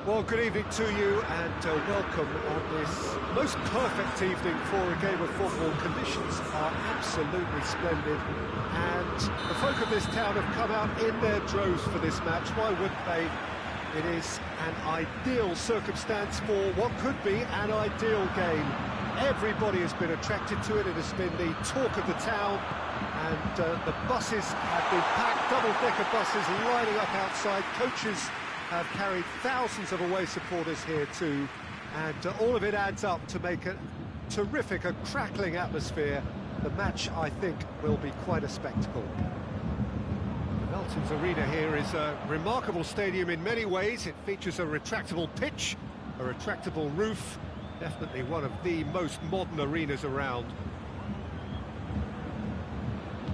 Well, good evening to you and welcome on this most perfect evening for a game of football. Conditions are absolutely splendid and the folk of this town have come out in their droves for this match. Why wouldn't they? It is an ideal circumstance for what could be an ideal game. Everybody has been attracted to it. It has been the talk of the town, and the buses have been packed, double-decker buses lining up outside. Coaches have carried thousands of away supporters here too, and all of it adds up to make a terrific, a crackling atmosphere. The match, I think, will be quite a spectacle. Melton's Arena here is a remarkable stadium in many ways. It features a retractable pitch, a retractable roof, definitely one of the most modern arenas around.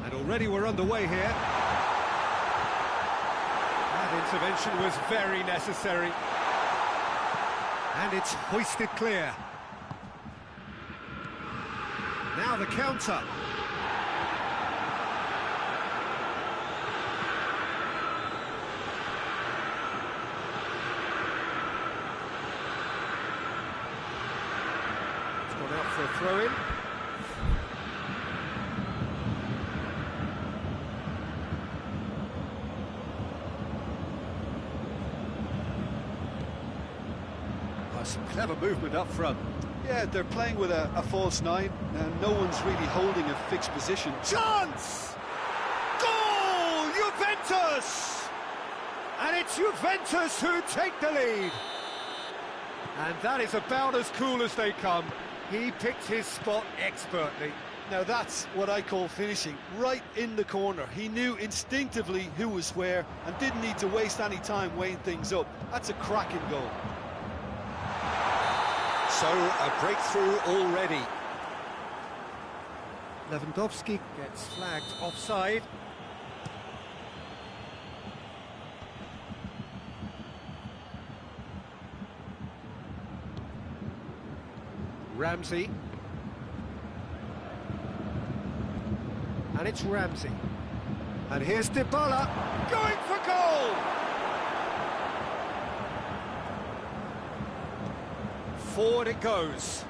And already we're underway here. That intervention was very necessary. And it's hoisted clear. Now the counter. Out for a throw-in. Some clever movement up front. Yeah, they're playing with a false nine, and no one's really holding a fixed position. Chance! Goal! Juventus! And it's Juventus who take the lead. And that is about as cool as they come. He picked his spot expertly. Now that's what I call finishing, right in the corner. He knew instinctively who was where and didn't need to waste any time weighing things up. That's a cracking goal. So, a breakthrough already. Lewandowski gets flagged offside. Ramsey. And it's Ramsey. And here's Dybala going for goal! Forward it goes.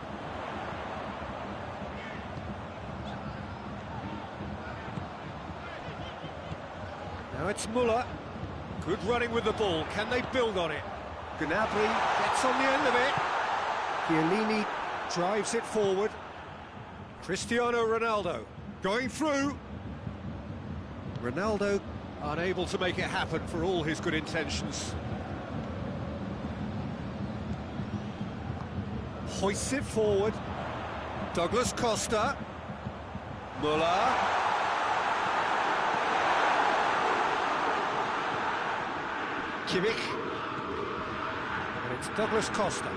Now it's Muller. Good running with the ball. Can they build on it? Gnabry gets on the end of it. Chiellini drives it forward. Cristiano Ronaldo going through. Ronaldo unable to make it happen for all his good intentions. Hoists it forward. Douglas Costa. Muller. Kimmich. And it's Douglas Costa.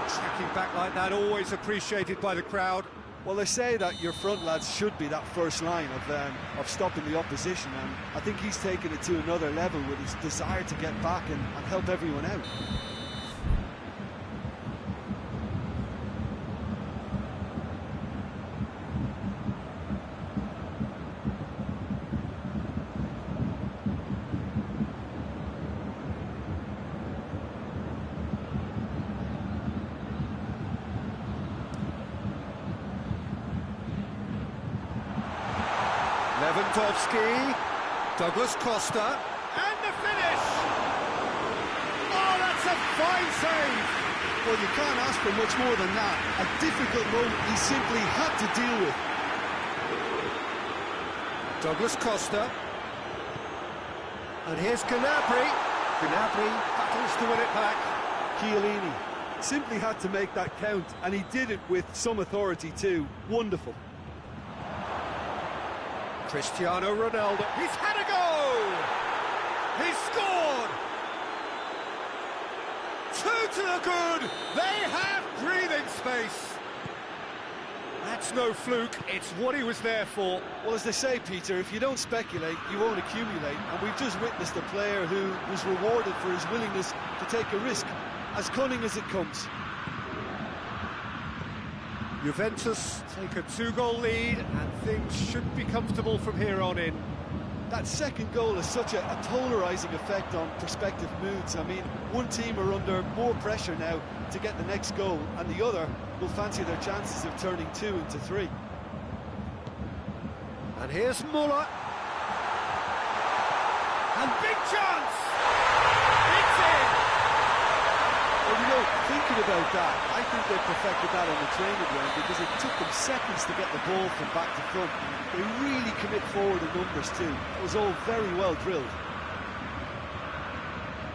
Tracking back like that, always appreciated by the crowd. Well, they say that your front lads should be that first line of stopping the opposition, and I think he's taken it to another level with his desire to get back and help everyone out. Lewandowski, Douglas Costa, and the finish! Oh, that's a fine save! Well, you can't ask for much more than that. A difficult moment he simply had to deal with. Douglas Costa. And here's Gnabry. Gnabry battles to win it back. Chiellini simply had to make that count, and he did it with some authority too. Wonderful. Cristiano Ronaldo, he's had a go! He's scored! 2 to the good! They have breathing space! That's no fluke, it's what he was there for. Well, as they say, Peter, if you don't speculate, you won't accumulate, and we've just witnessed a player who was rewarded for his willingness to take a risk, as cunning as it comes. Juventus take a 2-goal lead, and things should be comfortable from here on in. That second goal has such a polarising effect on prospective moods. I mean, one team are under more pressure now to get the next goal, and the other will fancy their chances of turning 2 into 3. And here's Muller. And big chance! It's in! Well, you know, thinking about that, I think they perfected that on the training ground because it took them seconds to get the ball from back to front. They really commit forward in numbers too. It was all very well drilled.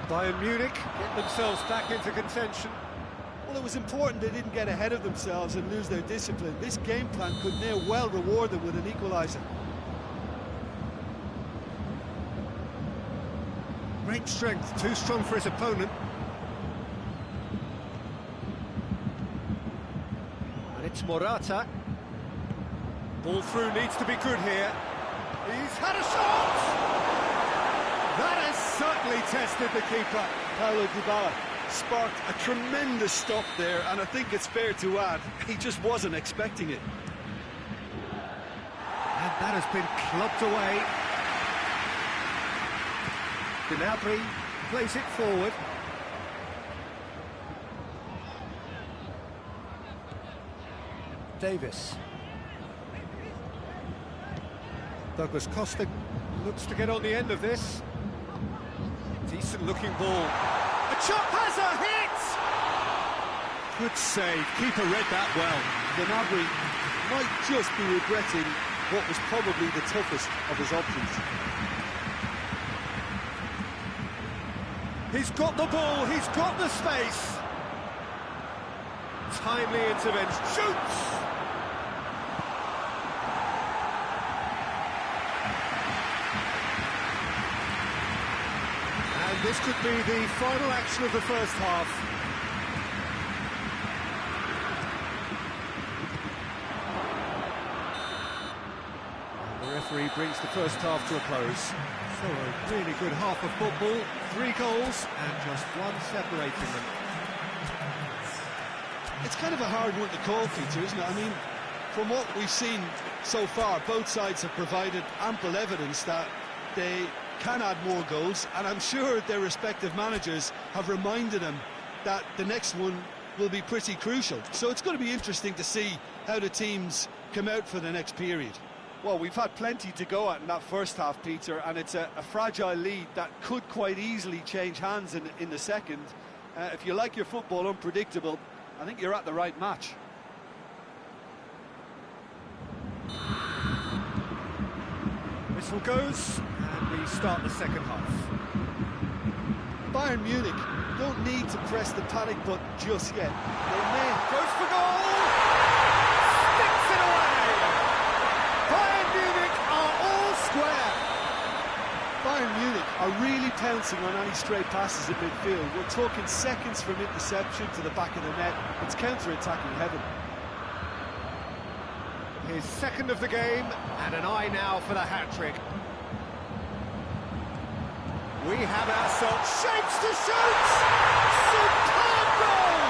Bayern Munich get themselves back into contention. Well, it was important they didn't get ahead of themselves and lose their discipline. This game plan could near well reward them with an equaliser. Great strength, too strong for his opponent. And it's Morata. Ball through needs to be good here. He's had a shot! That has certainly tested the keeper. Paulo Dybala sparked a tremendous stop there, and I think it's fair to add, he just wasn't expecting it. And that has been clubbed away. Gnabry plays it forward. Davis. Douglas Costa looks to get on the end of this. Decent looking ball. A chop has a hit! Good save, keeper read that well. Gnabry might just be regretting what was probably the toughest of his options. He's got the ball, he's got the space. Timely intervention, shoots! And this could be the final action of the first half. And the referee brings the first half to a close. So a really good half of football, 3 goals and just one separating them. It's kind of a hard one to call, Peter, isn't it? I mean, from what we've seen so far, both sides have provided ample evidence that they can add more goals, and I'm sure their respective managers have reminded them that the next one will be pretty crucial. So it's going to be interesting to see how the teams come out for the next period. Well, we've had plenty to go at in that first half, Peter, and it's a fragile lead that could quite easily change hands in the second. If you like your football unpredictable, I think you're at the right match. Whistle goes, and we start the second half. Bayern Munich don't need to press the panic button just yet. They may. Goes for goal! Sticks it away! Bayern Munich are all square! Bayern Munich are really pouncing on any stray passes at midfield. We're talking seconds from interception to the back of the net. It's counter-attacking heaven. His second of the game, and an eye now for the hat-trick. We have ourselves shapes to shoot! Superb goal!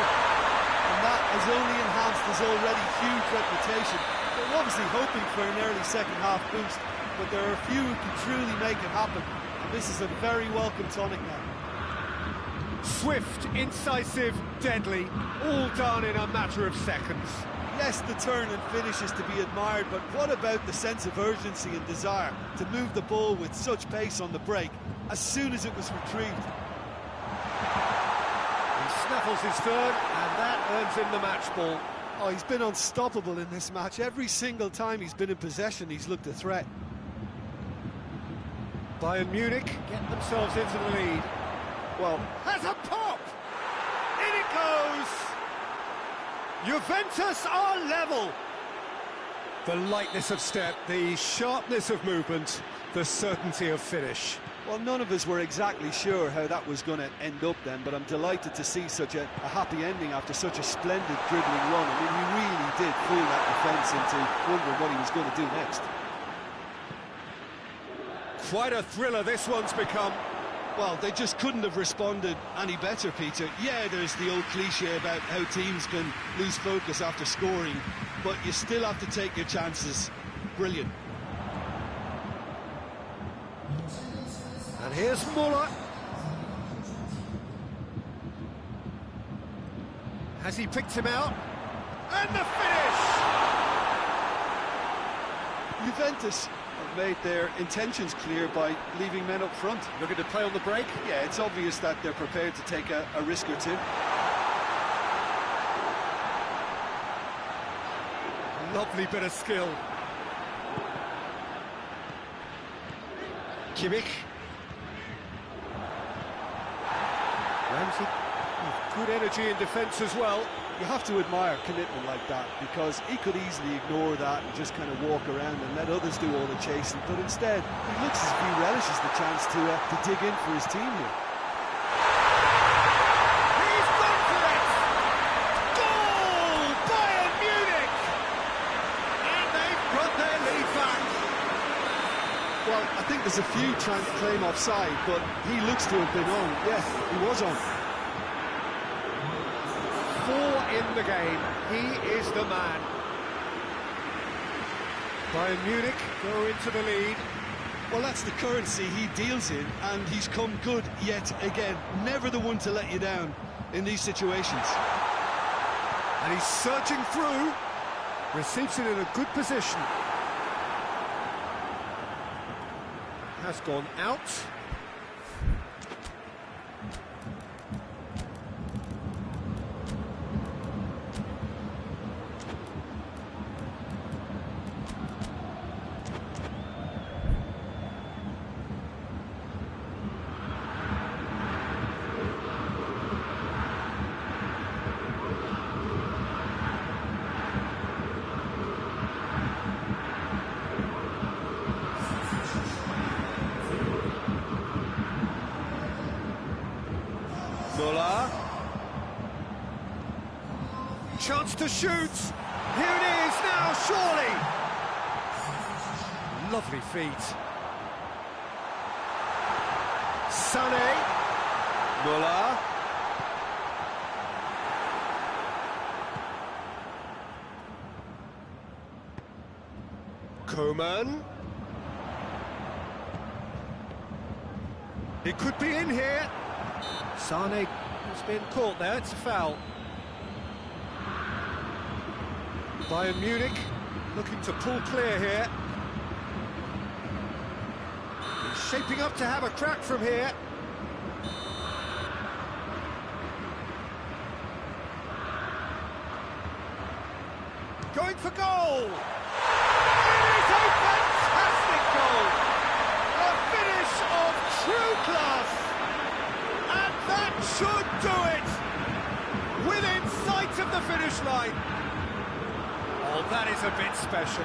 And that has only enhanced his already huge reputation. They're obviously hoping for an early second-half boost, but there are a few who can truly make it happen. And this is a very welcome tonic now. Swift, incisive, deadly, all done in a matter of seconds. Yes, the turn and finish is to be admired, but what about the sense of urgency and desire to move the ball with such pace on the break as soon as it was retrieved? He snaffles his third, and that earns him the match ball. Oh, he's been unstoppable in this match. Every single time he's been in possession, he's looked a threat. Bayern Munich get themselves into the lead. Well, has a pop! In it goes! Juventus are level! The lightness of step, the sharpness of movement, the certainty of finish. Well, none of us were exactly sure how that was going to end up then, but I'm delighted to see such a happy ending after such a splendid dribbling run. I mean, he really did fool that defence into wondering what he was going to do next. Quite a thriller this one's become. Well, they just couldn't have responded any better, Peter. Yeah, there's the old cliche about how teams can lose focus after scoring, but you still have to take your chances. Brilliant. And here's Muller. Has he picked him out? And the finish! Juventus have made their intentions clear by leaving men up front. Looking to play on the break? Yeah, it's obvious that they're prepared to take a risk or two. Lovely bit of skill. Kimmich. Ramsey. Good energy in defence as well. You have to admire commitment like that, because he could easily ignore that and just kind of walk around and let others do all the chasing, but instead he looks as if he relishes the chance to dig in for his team here. He's gone for it! Goal! Bayern Munich! And they've got their lead back. Well, I think there's a few trying to claim offside, but he looks to have been on. Yeah, he was on. 4 in the game. He is the man. Bayern Munich go into the lead. Well, that's the currency he deals in, and he's come good yet again. Never the one to let you down in these situations. And he's surging through. Receives it in a good position. Has gone out. Muller. Chance to shoot. Here it is now, surely. Lovely feet. Sané. Muller. Coman. It could be in here. Sané has been caught there, it's a foul. Bayern Munich looking to pull clear here. He's shaping up to have a crack from here. Going for goal! It is a fantastic goal! A finish of true class! And that should do it! Within sight of the finish line. Oh, that is a bit special.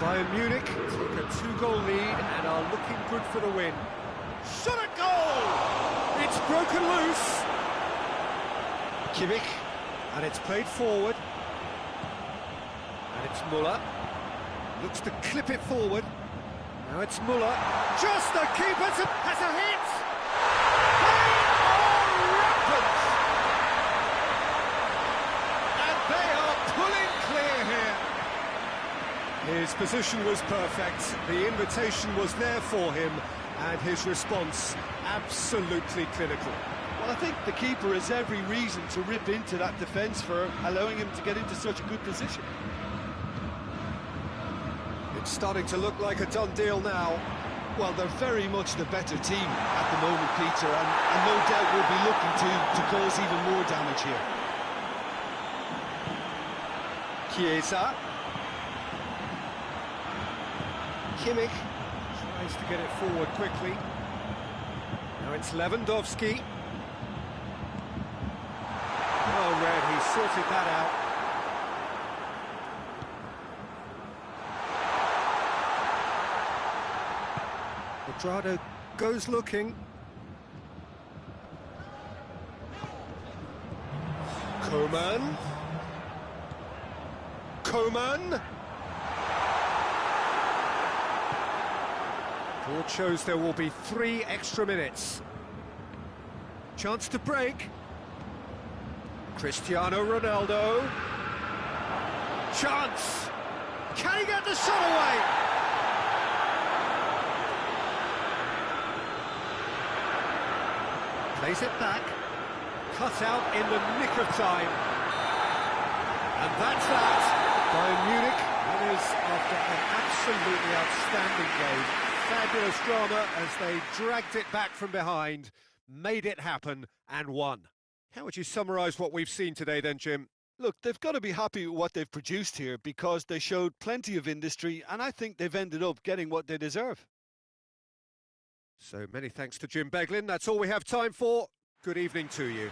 Bayern Munich take a 2-goal lead and are looking good for the win. Shot at goal! It's broken loose. Kimmich, and it's played forward. And it's Muller. Looks to clip it forward. Now it's Muller. Just the keeper has a hit! They are rampant! And they are pulling clear here. His position was perfect. The invitation was there for him, and his response absolutely clinical. Well, I think the keeper has every reason to rip into that defence for allowing him to get into such a good position. It's starting to look like a done deal now. Well, they're very much the better team at the moment, Peter, and no doubt will be looking to cause even more damage here. Chiesa. Kimmich tries to get it forward quickly. Now it's Lewandowski. Oh, Red, he sorted that out. Quadrado goes looking. Coman. Coman. Board shows there will be 3 extra minutes. Chance to break. Cristiano Ronaldo. Chance! Can he get the shot away? Plays it back. Cut out in the nick of time. And that's that. Bayern Munich, that is after an absolutely outstanding game. Fabulous drama as they dragged it back from behind, made it happen and won. How would you summarise what we've seen today then, Jim? Look, they've got to be happy with what they've produced here because they showed plenty of industry and I think they've ended up getting what they deserve. So many thanks to Jim Beglin. That's all we have time for. Good evening to you.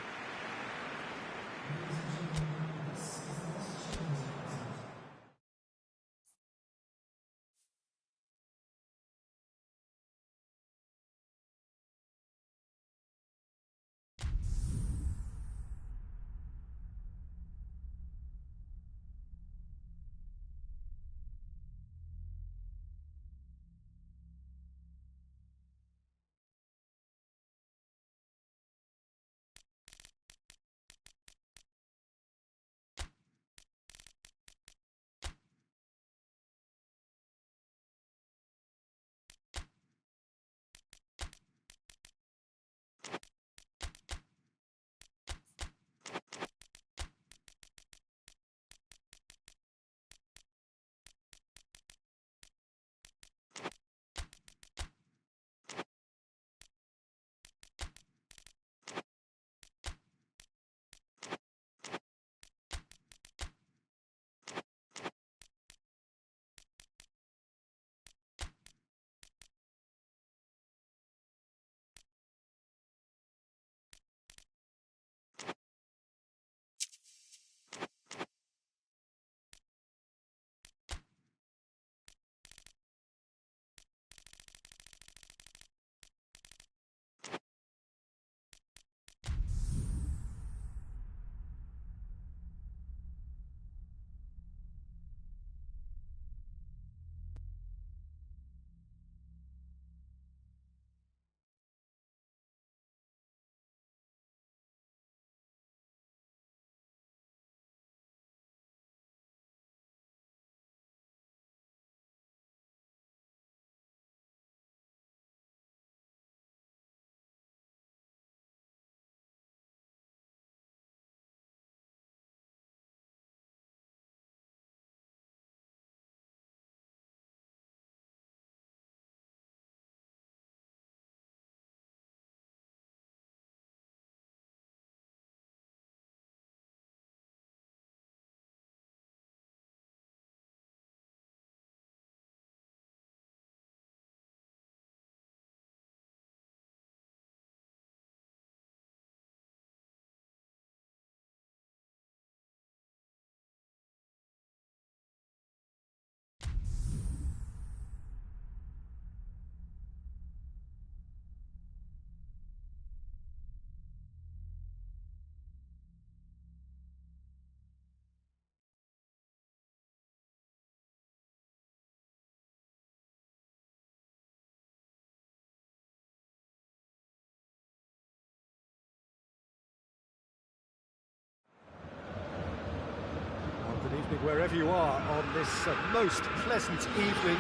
Wherever you are on this most pleasant evening,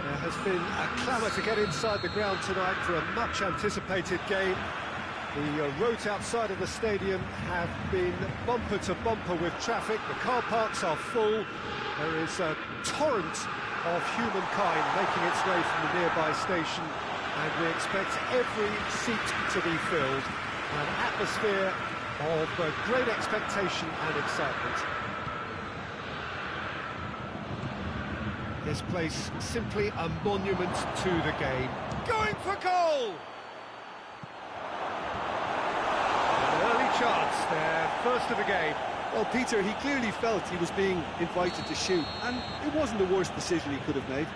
there has been a clamour to get inside the ground tonight for a much-anticipated game. The roads outside of the stadium have been bumper to bumper with traffic. The car parks are full. There is a torrent of humankind making its way from the nearby station, and we expect every seat to be filled. An atmosphere of great expectation and excitement. This place simply a monument to the game. Going for goal! An early chance there, first of the game. Well, Peter, he clearly felt he was being invited to shoot, and it wasn't the worst decision he could have made.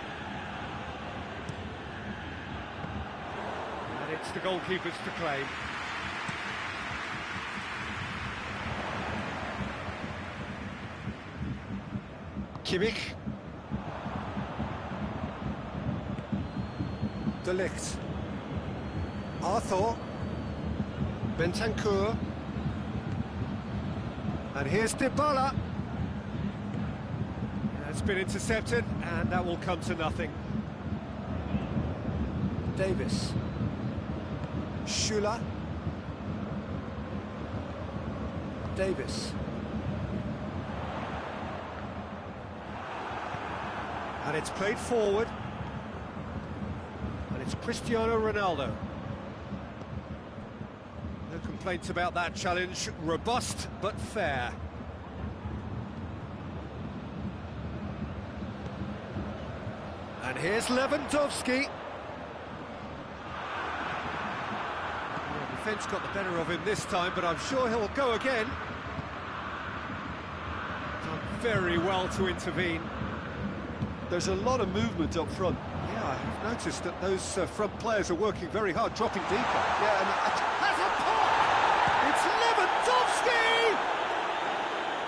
And it's the goalkeepers to claim. Kimmich. De Ligt. Arthur. Bentancur. And here's Dybala. That's been intercepted, and that will come to nothing. Davis. Schüller. Davis. And it's played forward. And it's Cristiano Ronaldo. No complaints about that challenge. Robust, but fair. And here's Lewandowski. The defence got the better of him this time, but I'm sure he'll go again. Done very well to intervene. There's a lot of movement up front. Yeah, I've noticed that those front players are working very hard, dropping deeper. Yeah, and has a pop! It's Lewandowski!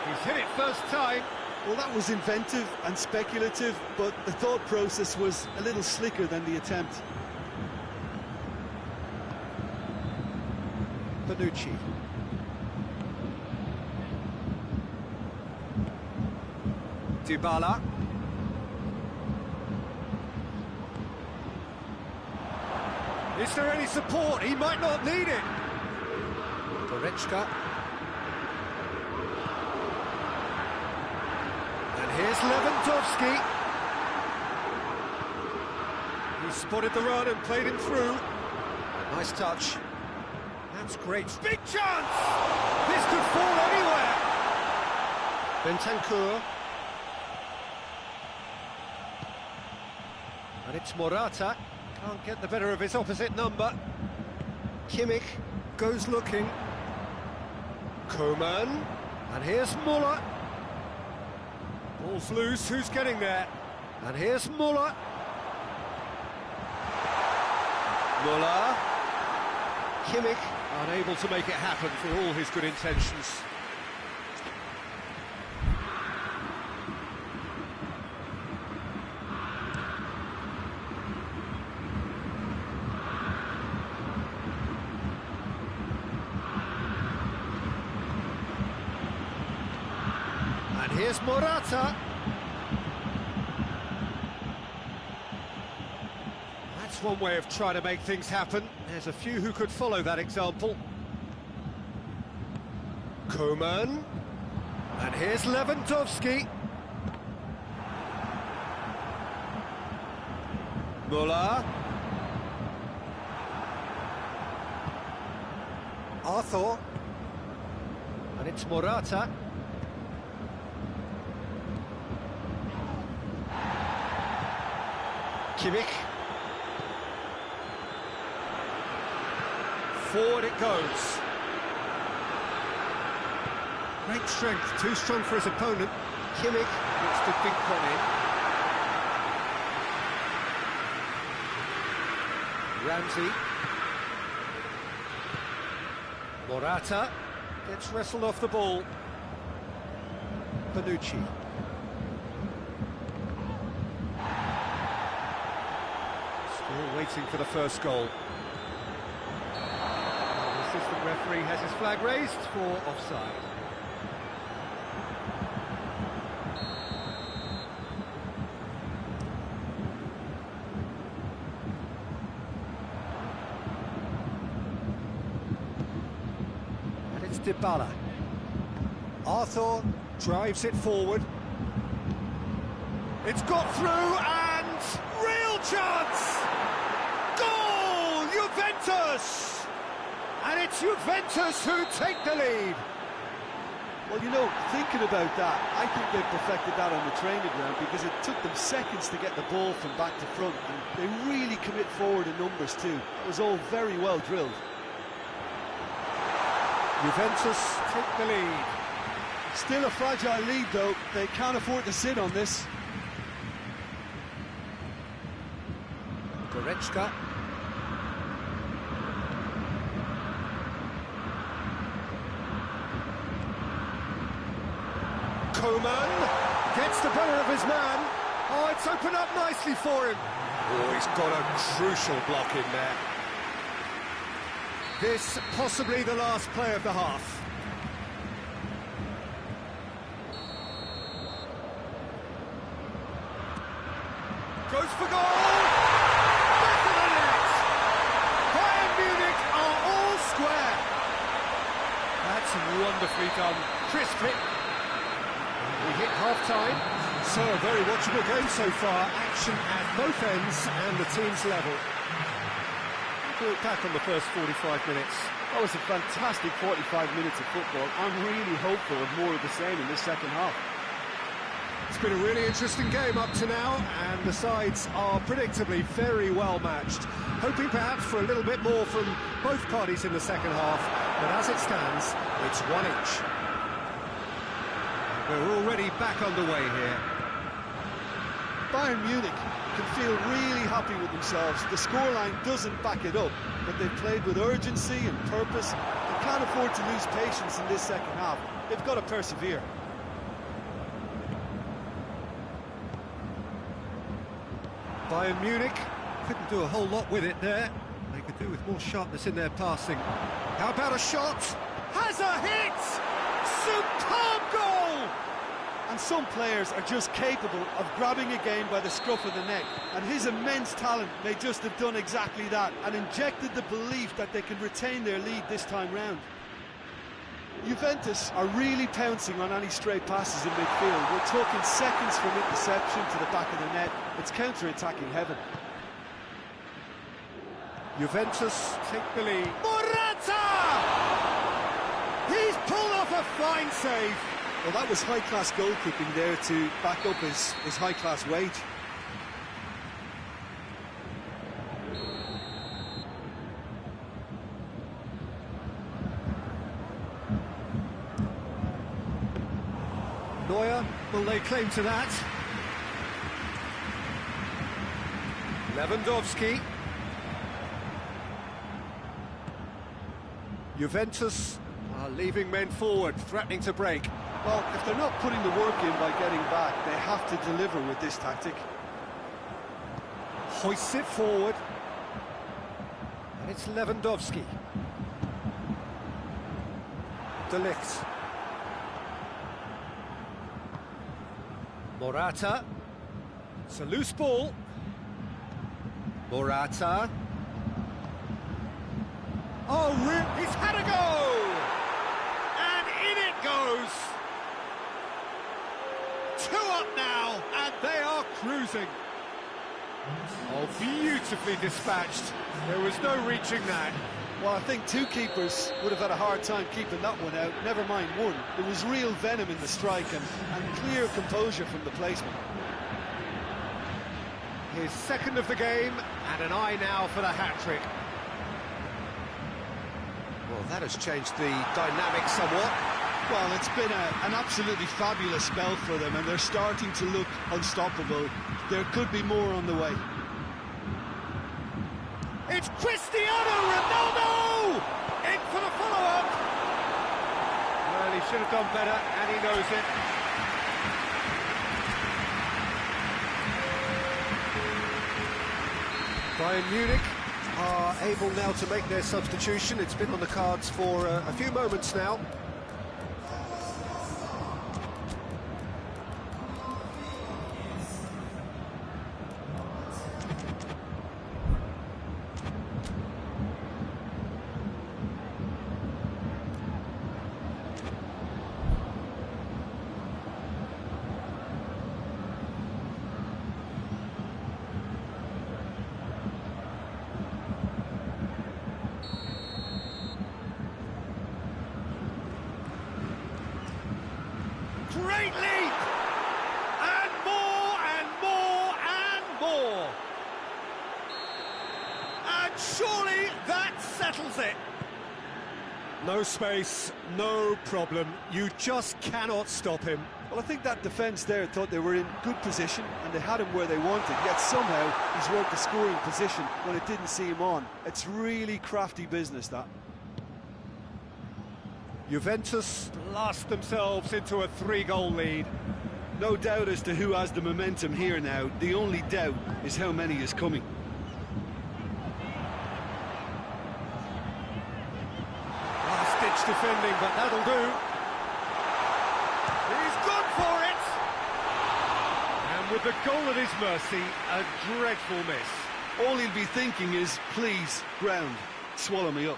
He's hit it first time. Well, that was inventive and speculative, but the thought process was a little slicker than the attempt. Bonucci. Dybala. Is there any support? He might not need it. Goretzka. And here's Lewandowski. He spotted the run and played him through. Nice touch. That's great. Big chance! This could fall anywhere. Bentancur. And it's Morata. Can't get the better of his opposite number. Kimmich goes looking. Coman. And here's Muller. Ball's loose, who's getting there? And here's Muller. Muller. Kimmich, unable to make it happen for all his good intentions. And here's Morata. That's one way of trying to make things happen. There's a few who could follow that example. Coman. And here's Lewandowski. Muller. Arthur. And it's Morata. Kimmich. Forward it goes. Great strength, too strong for his opponent. Kimmich looks to dink one in. Ramsey. Morata gets wrestled off the ball. Bonucci. Still waiting for the first goal. The assistant referee has his flag raised for offside. And it's Dybala. Arthur drives it forward. It's got through and real chance! Goal! Juventus! And it's Juventus who take the lead. Well, you know, thinking about that, I think they perfected that on the training ground because it took them seconds to get the ball from back to front, and they really commit forward in numbers too. It was all very well drilled. Juventus take the lead. Still a fragile lead though, they can't afford to sit on this. Goretzka. Coman gets the better of his man. Oh, it's opened up nicely for him. Oh, he's got a crucial block in there. This possibly the last play of the half. Goes for goal! Back of the net! Bayern Munich are all square. That's wonderfully done. Crisply. We hit half-time. So, a very watchable game so far. Action at both ends and the team's level. Look back on the first 45 minutes. That was a fantastic 45 minutes of football. I'm really hopeful of more of the same in this second half. It's been a really interesting game up to now, and the sides are predictably very well matched. Hoping perhaps for a little bit more from both parties in the second half, but as it stands, it's 1 each. We're already back underway here. Bayern Munich can feel really happy with themselves. The scoreline doesn't back it up, but they've played with urgency and purpose. They can't afford to lose patience in this second half. They've got to persevere. Bayern Munich couldn't do a whole lot with it there. They could do with more sharpness in their passing. How about a shot? Has a hit! Superb goal! And some players are just capable of grabbing a game by the scruff of the neck, and his immense talent may just have done exactly that and injected the belief that they can retain their lead this time round. Juventus are really pouncing on any stray passes in midfield. We're talking seconds from interception to the back of the net. It's counter-attacking heaven. Juventus take the lead. Morata! He's pulled off a fine save. Well, that was high-class goalkeeping there to back up his high-class wage. Neuer, will they claim to that? Lewandowski. Juventus are leaving men forward, threatening to break. Well, if they're not putting the work in by getting back, they have to deliver with this tactic. Hoists it forward. And it's Lewandowski. De Ligt. Morata. It's a loose ball. Morata. Oh, he's had a go! And in it goes! 2 up now, and they are cruising. Oh, beautifully dispatched. There was no reaching that. Well, I think 2 keepers would have had a hard time keeping that one out, never mind 1. There was real venom in the strike and clear composure from the placement. His second of the game, and an eye now for the hat-trick. Well, that has changed the dynamic somewhat. Well, it's been an absolutely fabulous spell for them, and they're starting to look unstoppable. There could be more on the way. It's Cristiano Ronaldo! In for the follow-up! Well, he should have done better, and he knows it. Bayern Munich are able now to make their substitution. It's been on the cards for a few moments now. Great leap! And more, and more, and more! And surely that settles it! No space, no problem. You just cannot stop him. Well, I think that defence there thought they were in good position and they had him where they wanted, yet somehow he's worked the scoring position when it didn't see him on. It's really crafty business, that. Juventus blast themselves into a 3-goal lead. No doubt as to who has the momentum here now. The only doubt is how many is coming. Last-ditch defending, but that'll do. He's gone for it! And with the goal at his mercy, a dreadful miss. All he'll be thinking is, please, ground, swallow me up.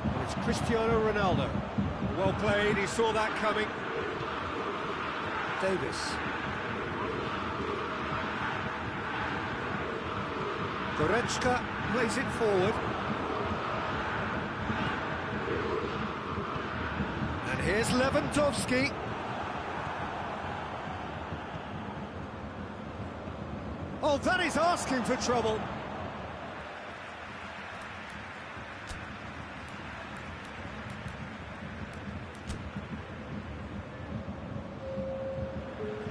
And it's Cristiano Ronaldo. Well played, he saw that coming. Davis. Goretzka plays it forward. And here's Lewandowski. Oh, that is asking for trouble.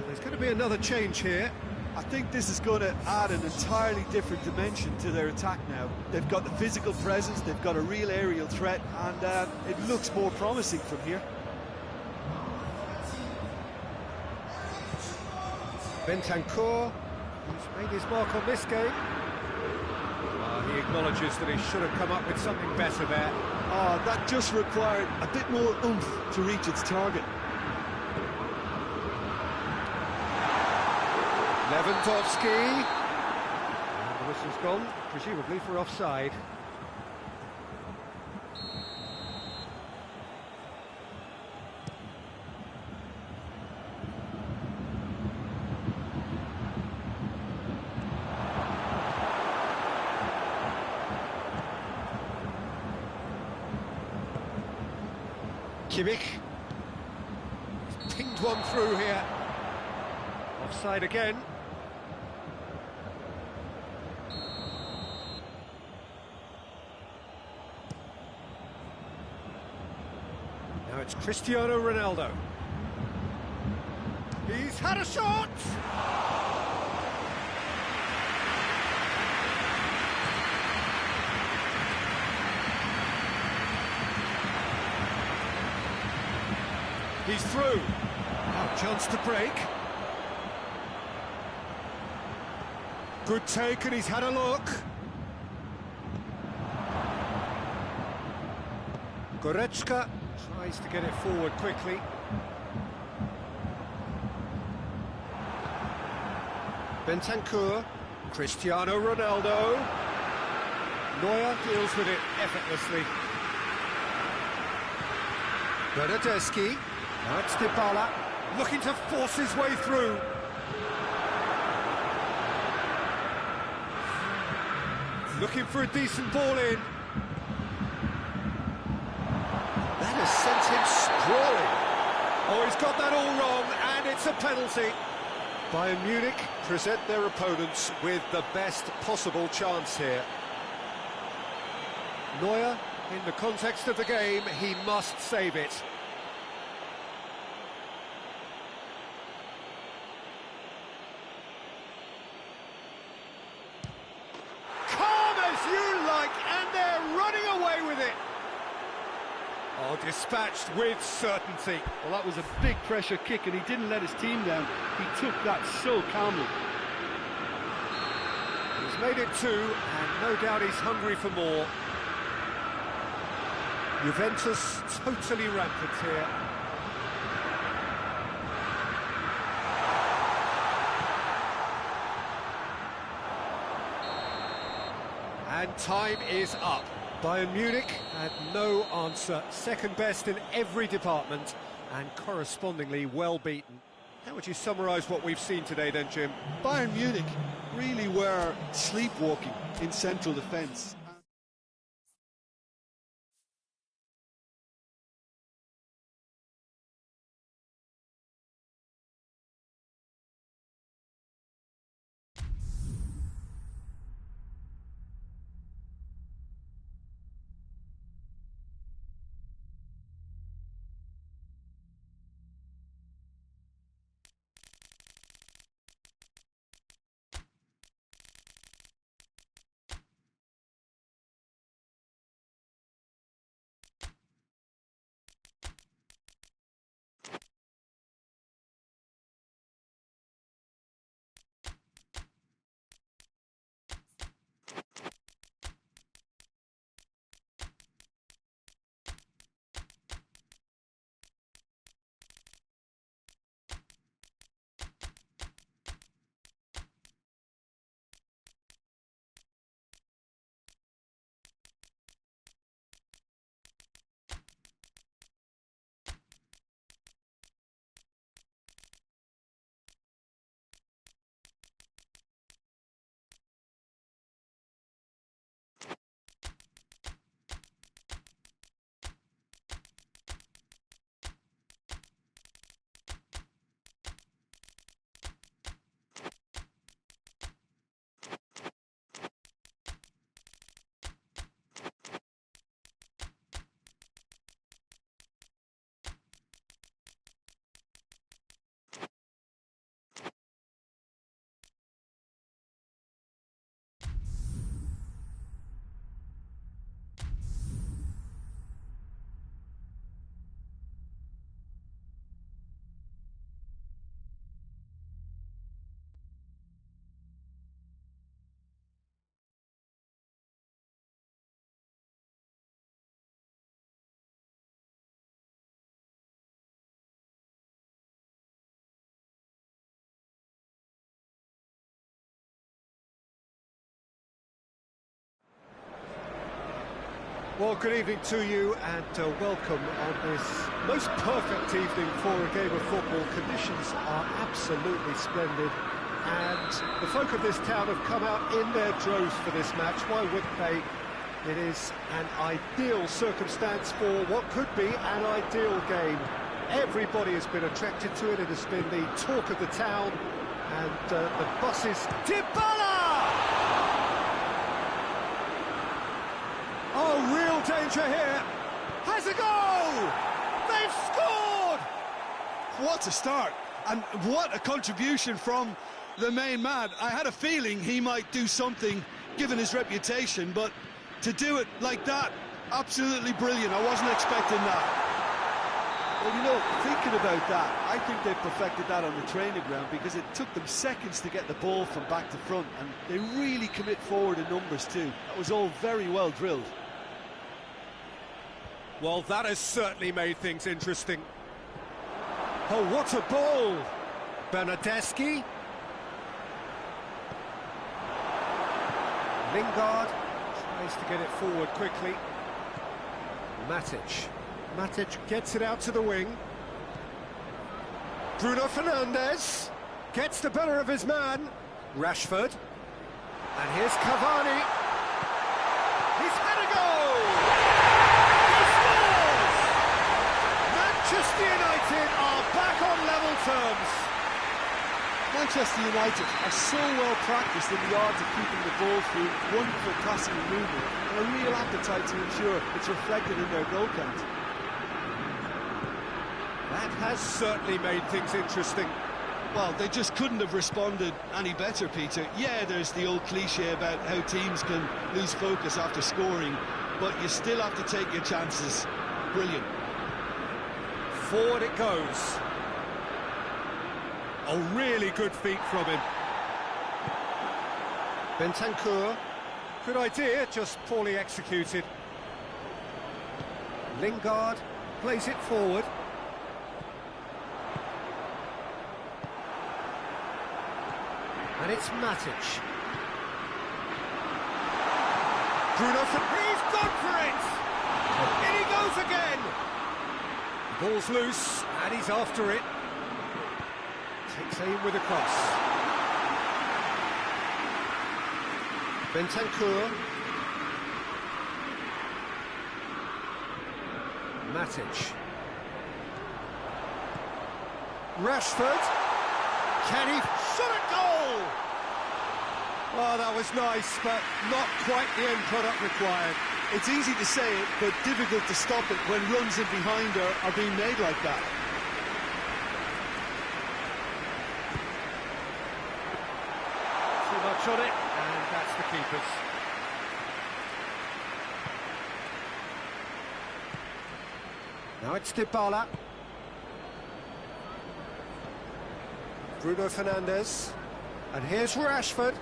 There's going to be another change here. I think this is going to add an entirely different dimension to their attack now. They've got the physical presence, they've got a real aerial threat, and it looks more promising from here. Bentancur, who's made his mark on this game. He acknowledges that he should have come up with something better there. Oh, that just required a bit more oomph to reach its target. Lewandowski. And the whistle's gone, presumably for offside. Kimmich. He's pinged one through here. Offside again. Now it's Cristiano Ronaldo. He's had a shot! He's through. Now chance to break. Good take, and he's had a look. Goretzka tries to get it forward quickly. Bentancur, Cristiano Ronaldo. Neuer deals with it effortlessly. Bernardeschi. Now it's Dybala, looking to force his way through. Looking for a decent ball in. That has sent him sprawling. Oh, he's got that all wrong, and it's a penalty. Bayern Munich present their opponents with the best possible chance here. Neuer, in the context of the game, he must save it. And they're running away with it. Oh, dispatched with certainty. Well, that was a big pressure kick, and he didn't let his team down. He took that so calmly. He's made it 2, and no doubt he's hungry for more. Juventus totally rampant here. And time is up. Bayern Munich had no answer. Second best in every department and correspondingly well beaten. How would you summarise what we've seen today then, Jim? Bayern Munich really were sleepwalking in central defence. Well, good evening to you and welcome on this most perfect evening for a game of football. Conditions are absolutely splendid and the folk of this town have come out in their droves for this match. Why wouldn't they? It is an ideal circumstance for what could be an ideal game. Everybody has been attracted to it. It has been the talk of the town and the buses... Dybala! Oh, real danger here. Has a goal! They've scored! What a start, and what a contribution from the main man. I had a feeling he might do something, given his reputation, but to do it like that, absolutely brilliant. I wasn't expecting that. Well, you know, thinking about that, I think they perfected that on the training ground because it took them seconds to get the ball from back to front, and they really commit forward in numbers too. That was all very well drilled. Well, that has certainly made things interesting. Oh, what a ball! Bernardeschi. Lingard tries to get it forward quickly. Matic gets it out to the wing. Bruno Fernandes gets the better of his man. Rashford. And here's Cavani. He's had a goal! He scores! Manchester United are back on level terms. Manchester United are so well practiced in the art of keeping the ball through, wonderful passing and movement, and a real appetite to ensure it's reflected in their goal count. That has certainly made things interesting. Well, they just couldn't have responded any better, Peter. Yeah, there's the old cliche about how teams can lose focus after scoring, but you still have to take your chances. Brilliant. Forward it goes. A really good feat from him. Bentancur. Good idea, just poorly executed. Lingard plays it forward. And it's Matic. Bruno, he's gone for it! In he goes again! Ball's loose, and he's after it. Takes aim with a cross. Bentancur. Matic. Rashford. Can he shot a goal? Oh, that was nice, but not quite the end product required. It's easy to say it, but difficult to stop it when runs in behind are being made like that. Too much on it, and that's the keeper's. Now it's Dybala. Bruno Fernandes. And here's Rashford.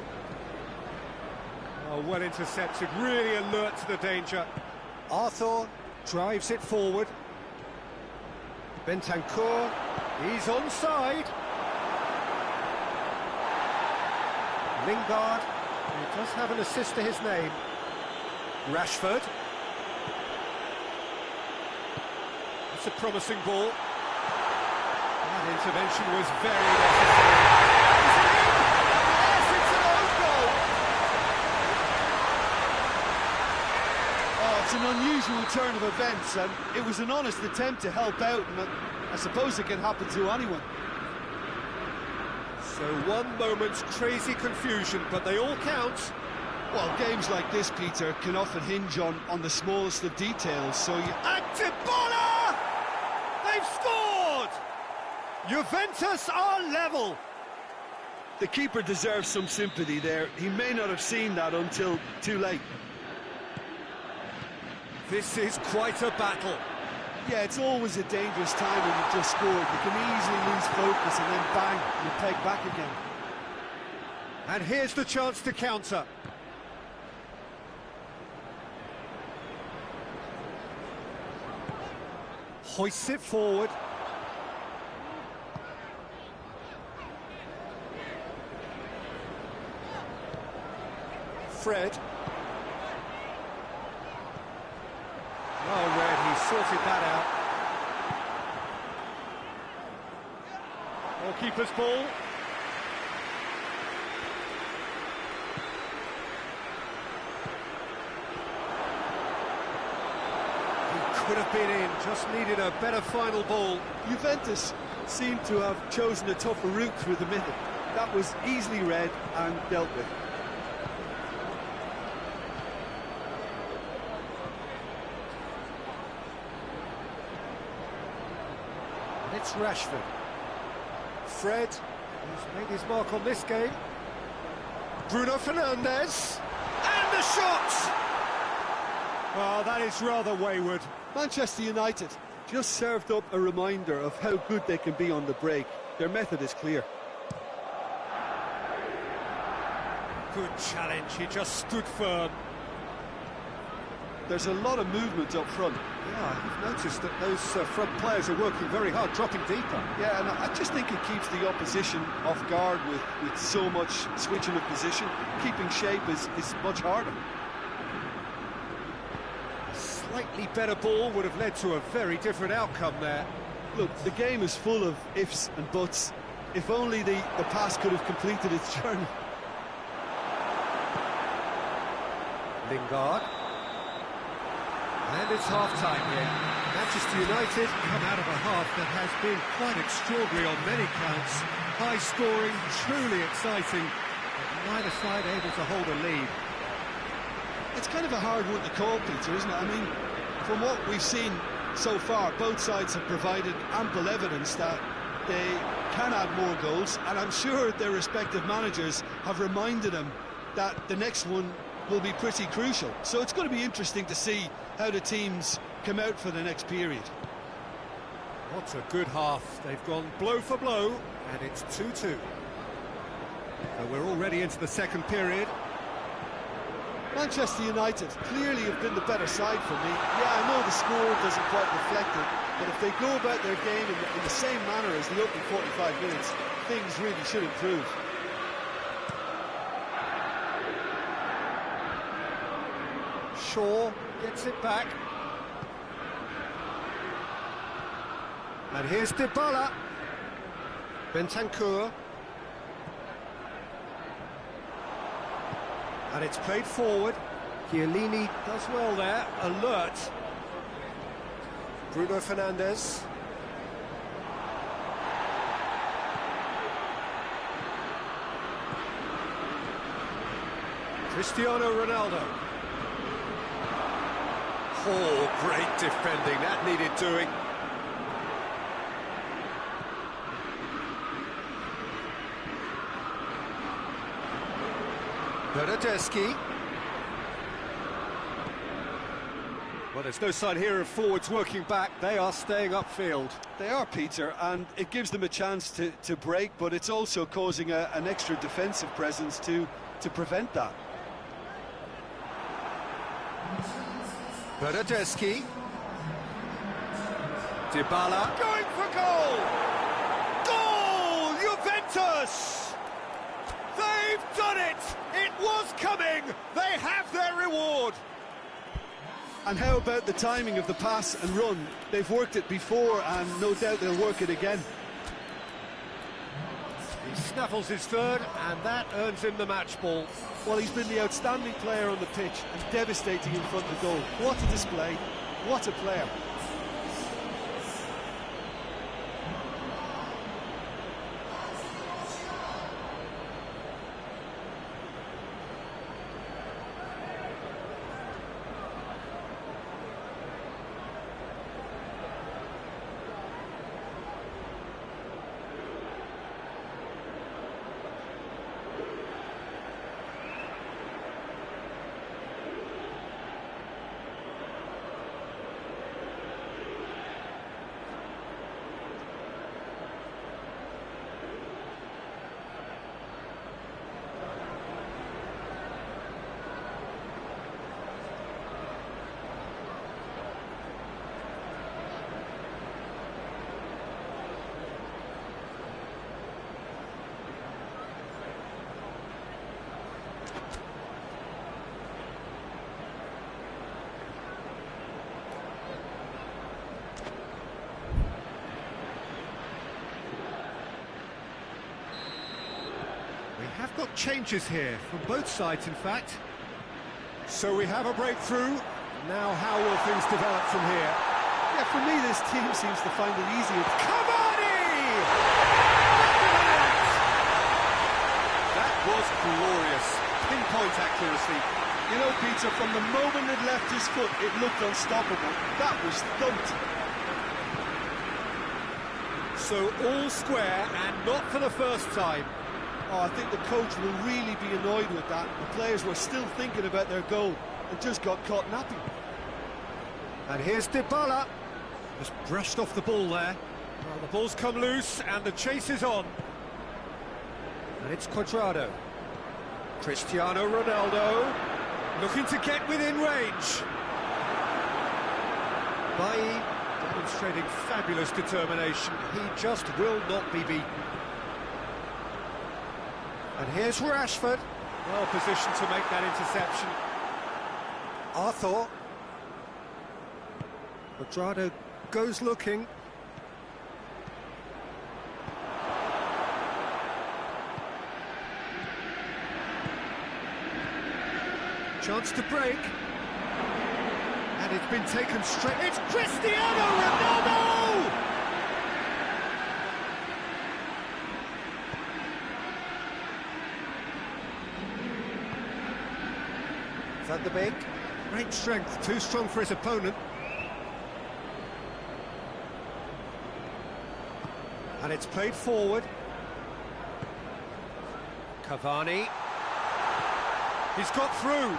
Oh, well intercepted, really alert to the danger. Arthur drives it forward. Bentancur, he's onside. Lingard, he does have an assist to his name. Rashford. It's a promising ball. That intervention was very necessary. Is it in? Yes, it's an own goal. Oh, it's an unusual turn of events, and it was an honest attempt to help out, and I suppose it can happen to anyone. So one moment's crazy confusion, but they all count. Well, games like this, Peter, can often hinge on the smallest of details, so you... And Dybala! They've scored! Juventus are level. The keeper deserves some sympathy there. He may not have seen that until too late. This is quite a battle. Yeah, it's always a dangerous time when you've just scored. You can easily lose focus and then bang, you peg back again. And here's the chance to counter. Hoists it forward. Fred. Well read, he sorted that out. Goalkeeper's ball. Could have been in, just needed a better final ball. Juventus seemed to have chosen a tougher route through the middle. That was easily read and dealt with. And it's Rashford. Fred, who's made his mark on this game. Bruno Fernandes. And the shot! Well, that is rather wayward. Manchester United just served up a reminder of how good they can be on the break. Their method is clear. Good challenge, he just stood firm. There's a lot of movement up front. Yeah, I've noticed that those front players are working very hard, dropping deeper. Yeah, and I just think it keeps the opposition off guard with so much switching of position. Keeping shape is much harder. Slightly better ball would have led to a very different outcome there. Look, the game is full of ifs and buts. If only the pass could have completed its journey. Lingard. And it's half-time here. Manchester United come out of a half that has been quite extraordinary on many counts. High-scoring, truly exciting, but neither side able to hold a lead. It's kind of a hard one to call, Peter, isn't it? I mean, from what we've seen so far, both sides have provided ample evidence that they can add more goals, and I'm sure their respective managers have reminded them that the next one will be pretty crucial. So it's going to be interesting to see how the teams come out for the next period. What a good half. They've gone blow for blow, and it's 2-2. So we're already into the second period. Manchester United clearly have been the better side for me. Yeah, I know the score doesn't quite reflect it, but if they go about their game in the same manner as the opening 45 minutes, things really should improve. Shaw gets it back. And here's Dybala. Bentancur. And it's played forward. Chiellini does well there, alert. Bruno Fernandes. Cristiano Ronaldo. Oh, great defending, that needed doing. Bernardeschi. Well, there's no sign here of forwards working back. They are staying upfield. They are, Peter, and it gives them a chance to break, but it's also causing an extra defensive presence to prevent that. Bernardeschi. Dybala. Going for goal! Goal! Juventus! They've done it! It was coming! They have their reward! And how about the timing of the pass and run? They've worked it before, and no doubt they'll work it again. He snaffles his third, and that earns him the match ball. Well, he's been the outstanding player on the pitch and devastating in front of goal. What a display, what a player. have got changes here from both sides, in fact. So we have a breakthrough. Now how will things develop from here? Yeah, for me, this team seems to find it easier. Cavani! That was glorious. Pinpoint accuracy. You know, Peter, from the moment it left his foot, it looked unstoppable. That was thumped. So all square, and not for the first time. Oh, I think the coach will really be annoyed with that. The players were still thinking about their goal and just got caught napping. And here's Dybala. Just brushed off the ball there. Well, the ball's come loose and the chase is on. And it's Cuadrado. Cristiano Ronaldo looking to get within range. Bailly demonstrating fabulous determination. He just will not be beaten. And here's Rashford. Well positioned to make that interception. Arthur. Cuadrado goes looking. Chance to break. And it's been taken straight. It's Cristiano Ronaldo! Van de Beek. Great strength, too strong for his opponent. And it's played forward. Cavani. He's got through.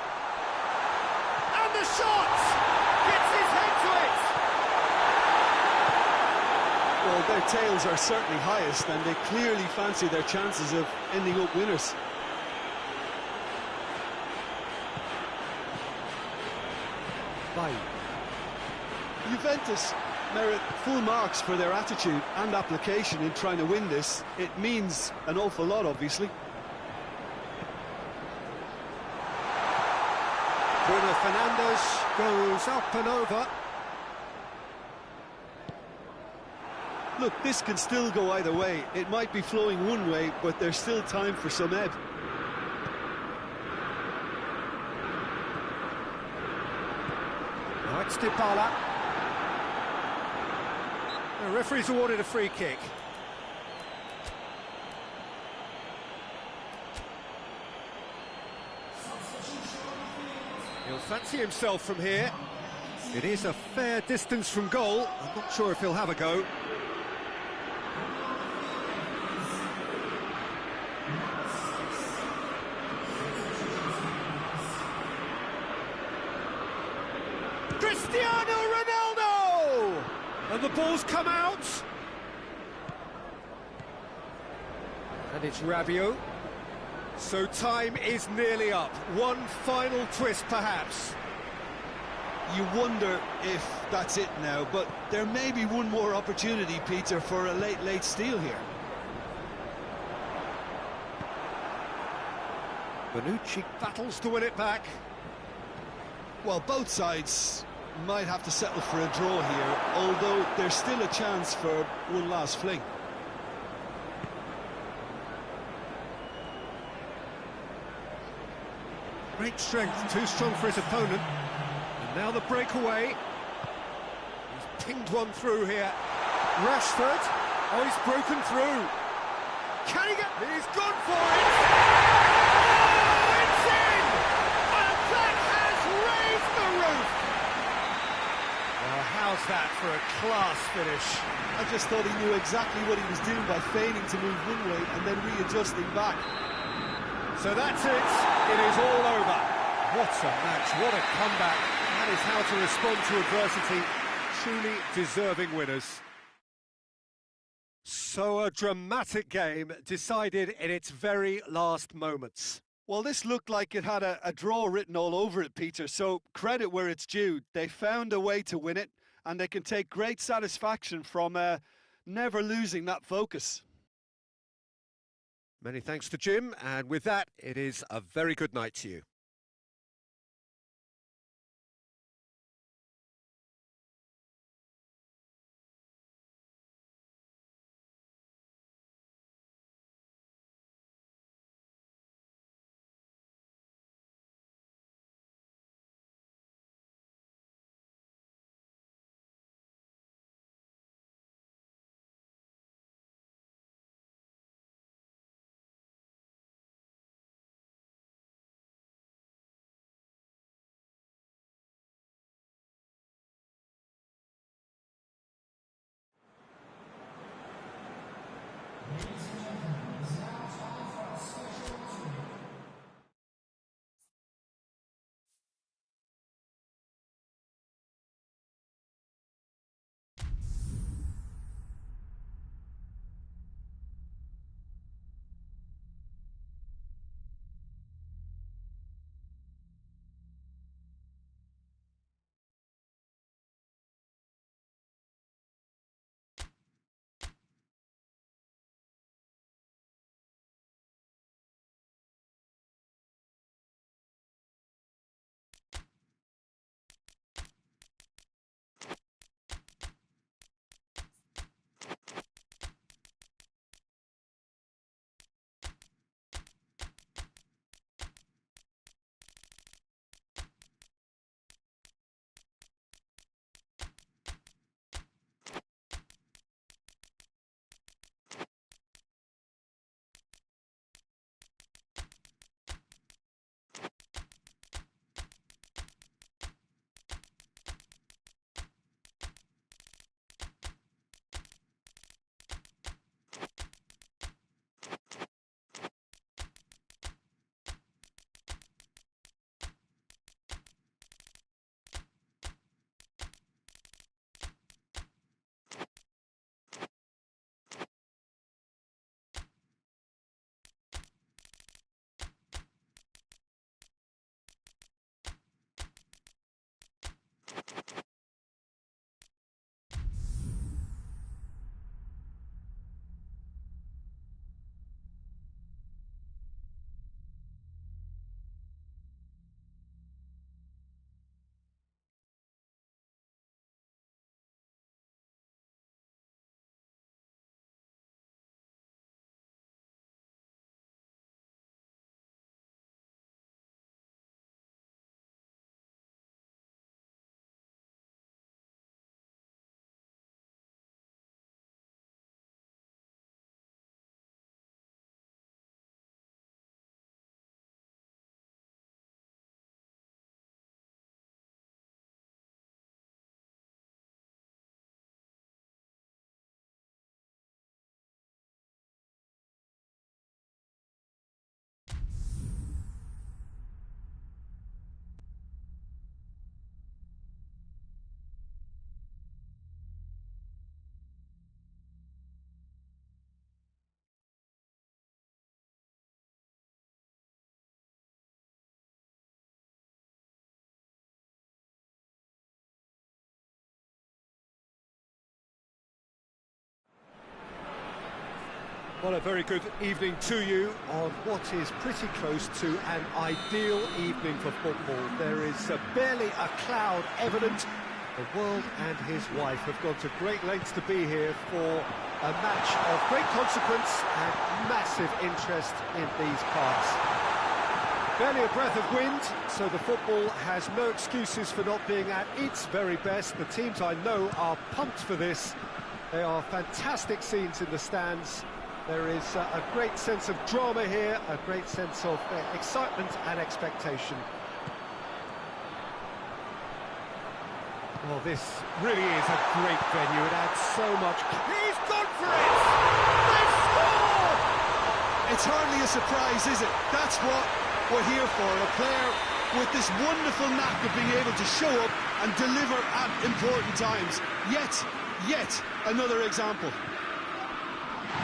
And the shot! Gets his head to it! Well, their tails are certainly highest, and they clearly fancy their chances of ending up winners. Bailly. Juventus merit full marks for their attitude and application in trying to win this. It means an awful lot, obviously. Bruno Fernandes goes up and over. Look, this can still go either way. It might be flowing one way, but there's still time for some ebb. Now it's Dybala. The referee's awarded a free kick. He'll fancy himself from here. It is a fair distance from goal. I'm not sure if he'll have a go. Cristiano Ronaldo! And the ball's come out. And it's Rabiot. So time is nearly up. One final twist, perhaps. You wonder if that's it now, but there may be one more opportunity, Peter, for a late steal here. Bonucci battles to win it back. Well, both sides might have to settle for a draw here, although there's still a chance for one last fling. Great strength, too strong for his opponent. And now the breakaway. He's pinged one through here. Rashford. Oh, he's broken through. Can he get... He's gone for it! Oh, it's in! And that has raised the roof! Well, how's that for a class finish? I just thought he knew exactly what he was doing by feigning to move one way and then readjusting back. So that's it. It is all over. What a match, what a comeback. That is how to respond to adversity. Truly deserving winners. So a dramatic game decided in its very last moments. Well, this looked like it had a draw written all over it, Peter, so credit where it's due. They found a way to win it, and they can take great satisfaction from never losing that focus. Many thanks to Jim, and with that, it is a very good night to you. Well, a very good evening to you on what is pretty close to an ideal evening for football. There is barely a cloud evident. The world and his wife have gone to great lengths to be here for a match of great consequence and massive interest in these parts. Barely a breath of wind, so the football has no excuses for not being at its very best. The teams I know are pumped for this. They are fantastic scenes in the stands. There is a great sense of drama here, a great sense of excitement and expectation. Well, this really is a great venue. It adds so much. He's gone for it! They score! It's hardly a surprise, is it? That's what we're here for. A player with this wonderful knack of being able to show up and deliver at important times. Yet another example.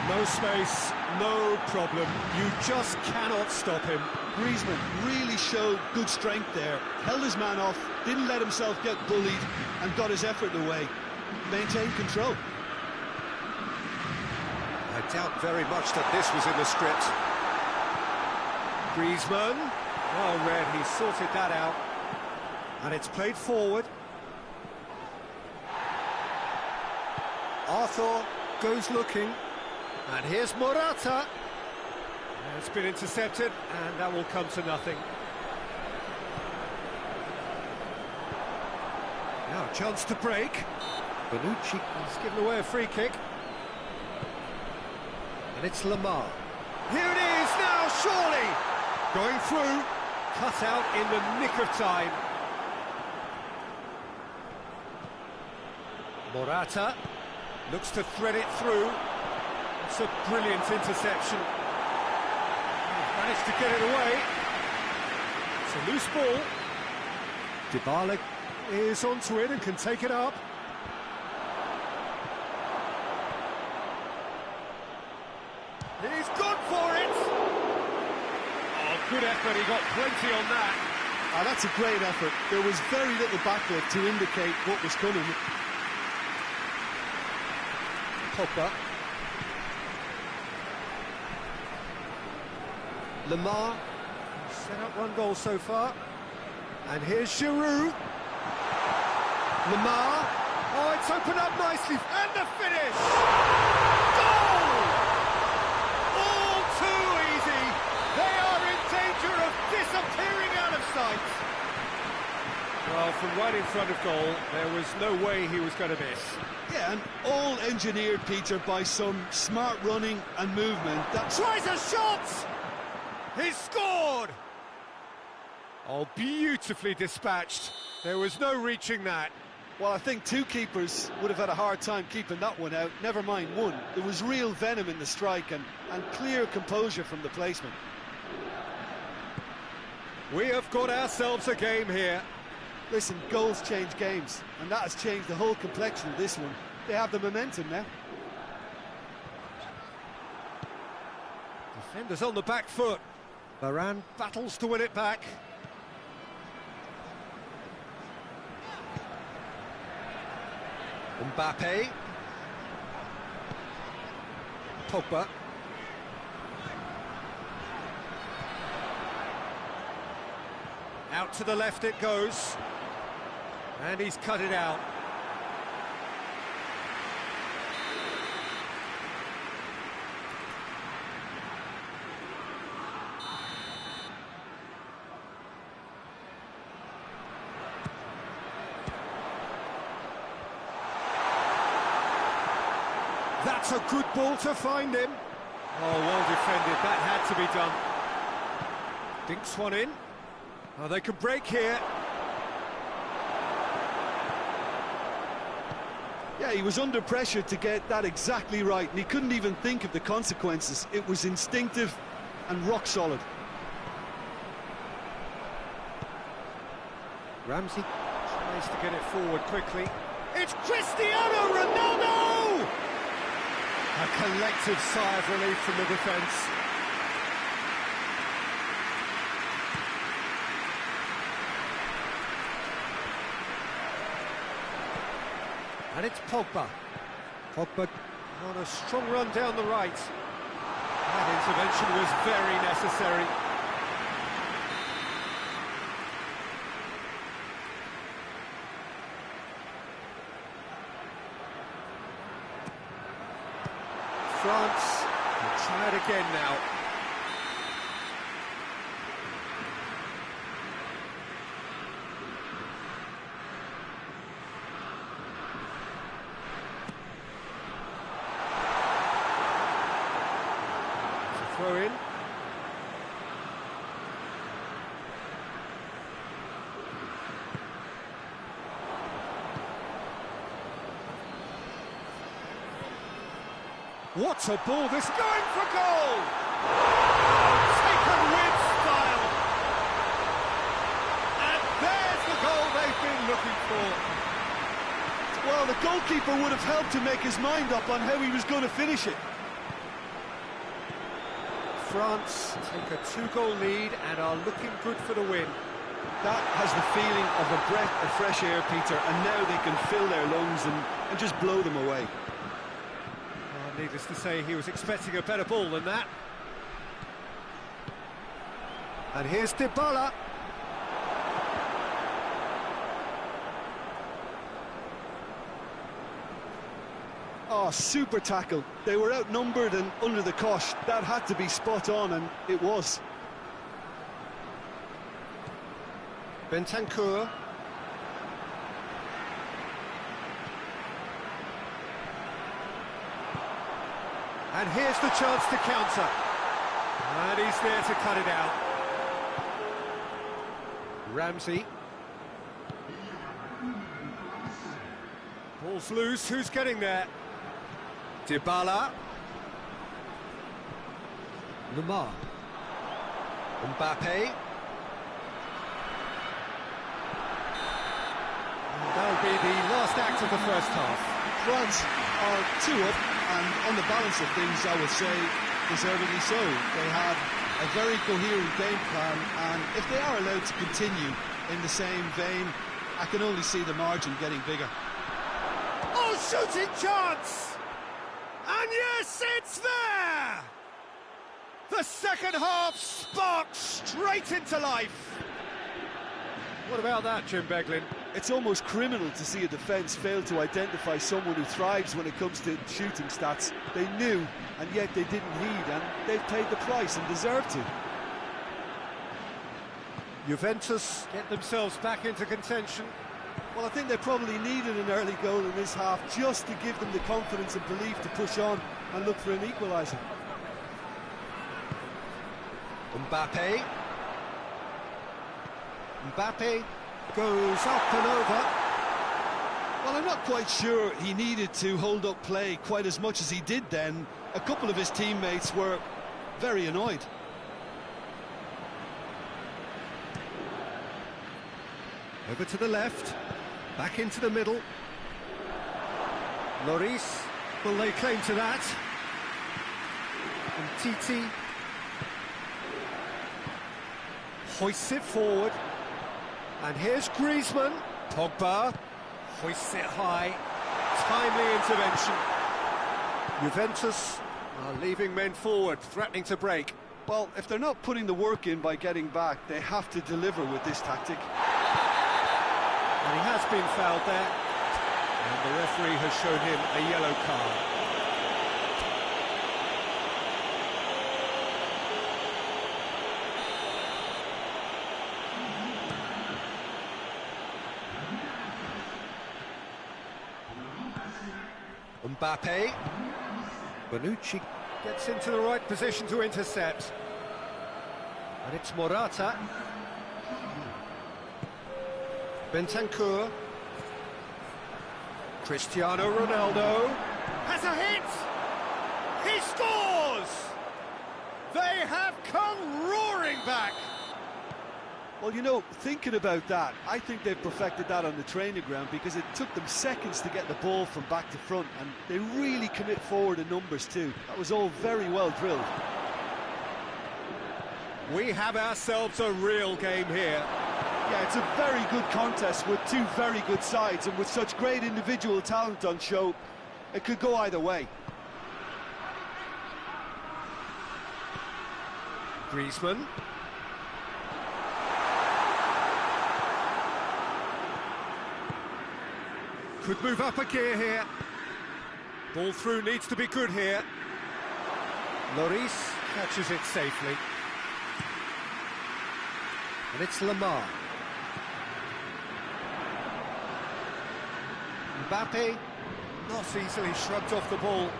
No space, no problem. You just cannot stop him. Griezmann really showed good strength there. Held his man off, didn't let himself get bullied, and got his effort away. Maintained control. I doubt very much that this was in the script. Griezmann. Well read, he sorted that out. And it's played forward. Arthur goes looking. And here's Morata. It's been intercepted, and that will come to nothing. Now a chance to break. Bonucci has given away a free kick. And it's Lamar. Here it is now, surely! Going through, cut out in the nick of time. Morata looks to thread it through. It's a brilliant interception. He's managed to get it away. It's a loose ball. Dybala is onto it and can take it up. He's gone for it! Oh, good effort, he got plenty on that. That's a great effort. There was very little backlift to indicate what was coming. Pogba. Lamar set up one goal so far. And here's Giroud. Lamar. Oh, it's opened up nicely. And the finish! Goal! All too easy. They are in danger of disappearing out of sight. Well, from right in front of goal, there was no way he was going to miss. Yeah, and all engineered, Peter, by some smart running and movement. That tries a shot! He's scored! Oh, beautifully dispatched. There was no reaching that. Well, I think two keepers would have had a hard time keeping that one out, never mind one. There was real venom in the strike and clear composure from the placement. We have got ourselves a game here. Listen, goals change games, and that has changed the whole complexion of this one. They have the momentum now. Defenders on the back foot. Varane battles to win it back. Mbappe. Pogba. Out to the left it goes. And he's cut it out. That's a good ball to find him. Oh, well defended. That had to be done. Dinks one in. Oh, they can break here. Yeah, he was under pressure to get that exactly right, and he couldn't even think of the consequences. It was instinctive and rock solid. Ramsey tries to get it forward quickly. It's Cristiano Ronaldo! A collective sigh of relief from the defence. And it's Pogba. Pogba on a strong run down the right. That intervention was very necessary. France will try it again now. Throw in. What a ball, this going for goal! Taken with style! And there's the goal they've been looking for. Well, the goalkeeper would have helped to make his mind up on how he was going to finish it. France take a 2-goal lead and are looking good for the win. That has the feeling of a breath of fresh air, Peter, and now they can fill their lungs and just blow them away. Well, needless to say, he was expecting a better ball than that. And here's Dybala. Oh, super tackle. They were outnumbered and under the cosh. That had to be spot on, and it was. Bentancur. And here's the chance to counter. And he's there to cut it out. Ramsey. Ball's loose, who's getting there? Dybala. Lemar. Mbappe. And that'll be the last act of the first half. France are 2 up, and on the balance of things, I would say, deservedly so. They have a very coherent game plan, and if they are allowed to continue in the same vein, I can only see the margin getting bigger. Oh, shooting chance! And yes, it's there! The second half sparked straight into life. What about that, Jim Beglin? It's almost criminal to see a defence fail to identify someone who thrives when it comes to shooting stats. They knew, and yet they didn't heed, and they've paid the price and deserve to. Juventus get themselves back into contention. Well, I think they probably needed an early goal in this half just to give them the confidence and belief to push on and look for an equaliser. Mbappe. Mbappe goes up and over. Well, I'm not quite sure he needed to hold up play quite as much as he did then. A couple of his teammates were very annoyed. Over to the left, back into the middle. Lloris will lay claim to that. And Titi hoists it forward. And here's Griezmann. Pogba hoists it high. Timely intervention. Juventus are leaving men forward, threatening to break. Well, if they're not putting the work in by getting back, they have to deliver with this tactic. And he has been fouled there, and the referee has shown him a yellow card. Mbappe. Bonucci gets into the right position to intercept. And it's Morata. Bentancur. Cristiano Ronaldo has a hit! He scores! They have come roaring back! Well, you know, thinking about that, I think they've perfected that on the training ground because it took them seconds to get the ball from back to front, and they really commit forward in numbers too. That was all very well drilled. We have ourselves a real game here. Yeah, it's a very good contest with two very good sides, and with such great individual talent on show, it could go either way. Griezmann. Could move up a gear here. Ball through needs to be good here. Lloris catches it safely. And it's Lamar. Mbappe, not easily shrugged off the ball.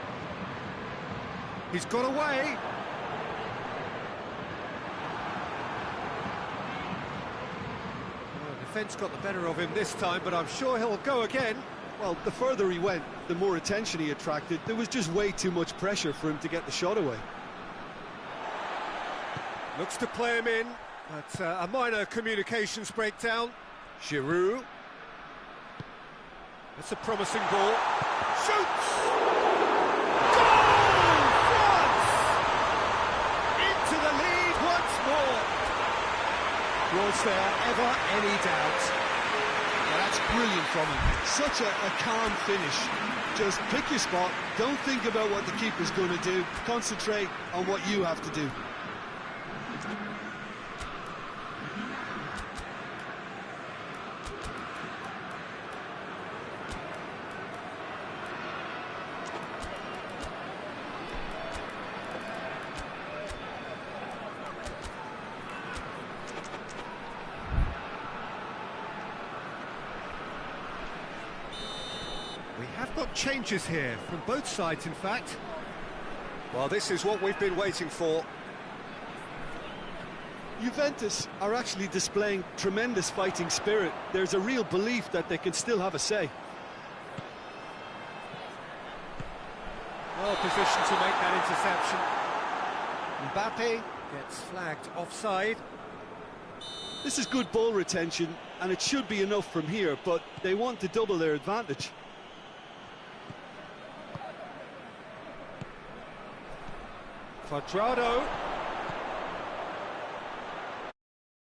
He's got away. Well, the defence got the better of him this time, but I'm sure he'll go again. Well, the further he went, the more attention he attracted. There was just way too much pressure for him to get the shot away. Looks to play him in, but a minor communications breakdown. Giroud. That's a promising ball. Shoots! Goal! France! Into the lead once more. Was there ever any doubt? Yeah, that's brilliant from him. Such a calm finish. Just pick your spot, don't think about what the keeper's going to do, concentrate on what you have to do. We have got changes here, from both sides, in fact. Well, this is what we've been waiting for. Juventus are actually displaying tremendous fighting spirit. There's a real belief that they can still have a say. Well positioned to make that interception. Mbappe gets flagged offside. This is good ball retention, and it should be enough from here, but they want to double their advantage. Quadrado.